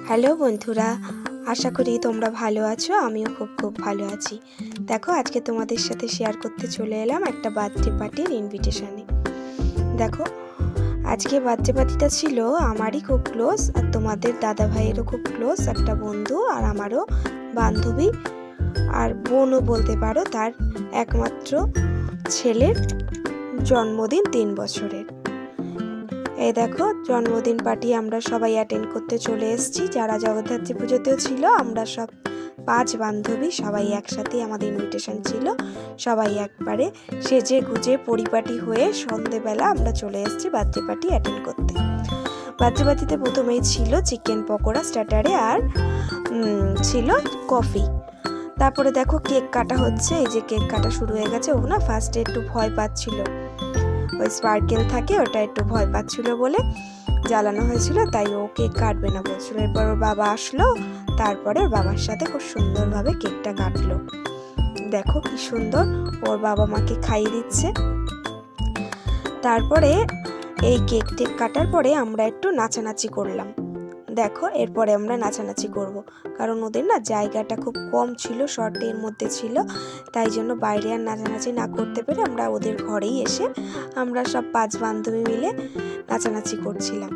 Hello বন্ধুরা, আশা করি তোমরা ভালো আছো। আমিও খুব ভালো আছি। দেখো, আজকে তোমাদের সাথে শেয়ার করতে চলে এলাম একটা বার্থডে পার্টির ইনভিটেশনে। দেখো, আজকে বার্থডে পার্টিটা ছিল আমারই খুব ক্লোজ, আর তোমাদের দাদা ভাইয়েরও খুব ক্লোজ একটা বন্ধু, আর আমারও বান্ধবী আর বোনও বলতে পারো। তার একমাত্র ছেলের জন্মদিন 3 বছরের। এই দেখো, জন্মদিন পার্টি আমরা সবাই অ্যাটেন্ড করতে চলে এসেছি। যারা জগদ্ধাত্রী পুজোতেও ছিল, আমরা সব 5 বান্ধবী সবাই একসাথে, আমাদের ইনভিটেশন ছিল। সবাই একবারে সেজে গুজে পরিপাটি হয়ে সন্ধেবেলা আমরা চলে এসেছি বার্থডে পার্টি অ্যাটেন্ড করতে। বার্থডে পার্টিতে প্রথমেই ছিল চিকেন পকোড়া স্টার্টারে, আর ছিল কফি। তারপরে দেখো কেক কাটা হচ্ছে। এই যে কেক কাটা শুরু হয়ে গেছে। ও না ফার্স্টে একটু ভয় পাচ্ছিল, ওই স্পার্কেল থাকে ওটা একটু ভয় পাচ্ছিল বলে জ্বালানো হয়েছিল, তাই ও কেক কাটবে না বলছিল। এরপর ওর বাবা আসলো, তারপরে ওর বাবার সাথে খুব সুন্দরভাবে কেকটা কাটলো। দেখো কি সুন্দর, ওর বাবা মাকে খাইয়ে দিচ্ছে। তারপরে এই কেক টেক কাটার পরে আমরা একটু নাচানাচি করলাম। দেখো, এরপরে আমরা নাচানাচি করব, কারণ ওদের না জায়গাটা খুব কম ছিল, শর্টের মধ্যে ছিল, তাই জন্য বাইরে আর নাচানাচি না করতে পেরে আমরা ওদের ঘরেই এসে আমরা সব 5 বান্ধবী মিলে নাচানাচি করছিলাম।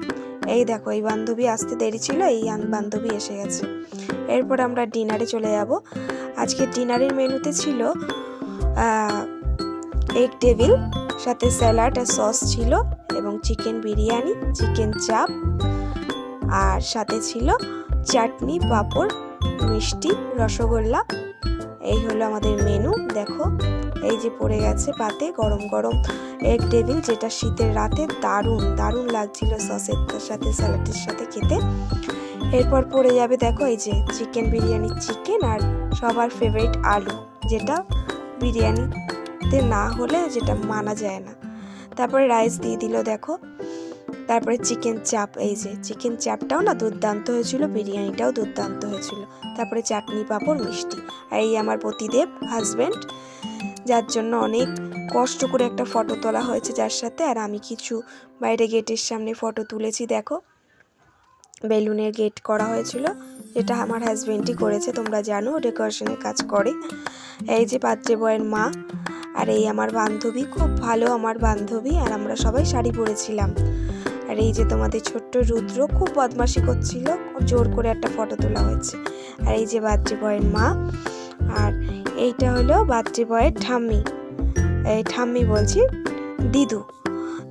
এই দেখো, এই বান্ধবী আসতে দেরি ছিল, এই বান্ধবী এসে গেছে। এরপর আমরা ডিনারে চলে যাব। আজকে ডিনারের মেনুতে ছিল এগ টেবিল, সাথে স্যালাড আর সস ছিল, এবং চিকেন বিরিয়ানি, চিকেন চাপ, আর সাথে ছিল চাটনি, পাঁপড়, মিষ্টি, রসগোল্লা। এই হলো আমাদের মেনু। দেখো, এই যে পড়ে গেছে পাতে গরম গরম এগ টেবিল, যেটা শীতের রাতে দারুণ লাগছিল সসের সাথে, স্যালাডের সাথে খেতে। এরপর পড়ে যাবে দেখো এই যে চিকেন বিরিয়ানি, চিকেন আর সবার ফেভারিট আলু, যেটা বিরিয়ানিতে না হলে যেটা মানা যায় না। তারপরে রাইস দিয়ে দিল দেখো। তারপরে চিকেন চাপ, এই যে চিকেন চাপটাও না দুর্দান্ত হয়েছিল, বিরিয়ানিটাও দুর্দান্ত হয়েছিল। তারপরে চাটনি, পাঁপড়, মিষ্টি। আর এই আমার পতিদেব হাজব্যান্ড, যার জন্য অনেক কষ্ট করে একটা ফটো তোলা হয়েছে যার সাথে। আর আমি কিছু বাইরে গেটের সামনে ফটো তুলেছি। দেখো, বেলুনের গেট করা হয়েছিল, যেটা আমার হাজব্যান্ডই করেছে, তোমরা জানো ডেকোরেশনের কাজ করে। এই যে বার্থডে বয়ের মা, আর এই আমার বান্ধবী, খুব ভালো আমার বান্ধবী, আর আমরা সবাই শাড়ি পরেছিলাম। আর এই যে তোমাদের ছোট্ট রুদ্র খুব বদমাশি করছিল, জোর করে একটা ফটো তোলা হয়েছে। আর এই যে বার্থডে বয়ের মা, আর এইটা হলো বার্থডে বয়ের ঠাম্মি, এই ঠাম্মি বলছি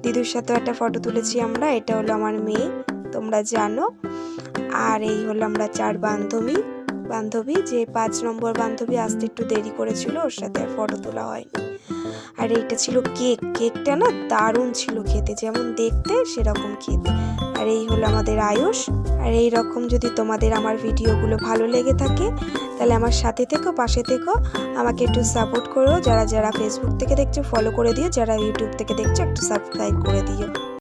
দিদুর সাথে একটা ফটো তুলেছি আমরা। এটা হলো আমার মেয়ে, তোমরা জানো। আর এই হলো আমরা 4 বান্ধবী, যে 5 নম্বর বান্ধবী আসতে একটু দেরি করেছিল, ওর সাথে আর ফটো তোলা হয়নি। আর এইটা ছিল কেকটা না দারুণ ছিল খেতে, যেমন দেখতে সেরকম খেতে। আর এই হলো আমাদের আয়ুষ। আর এই রকম যদি তোমাদের আমার ভিডিওগুলো ভালো লেগে থাকে, তাহলে আমার সাথে থেকো, পাশে থেকো, আমাকে একটু সাপোর্ট করো। যারা ফেসবুক থেকে দেখছো ফলো করে দিও, যারা ইউটিউব থেকে দেখছো একটু সাবস্ক্রাইব করে দিও।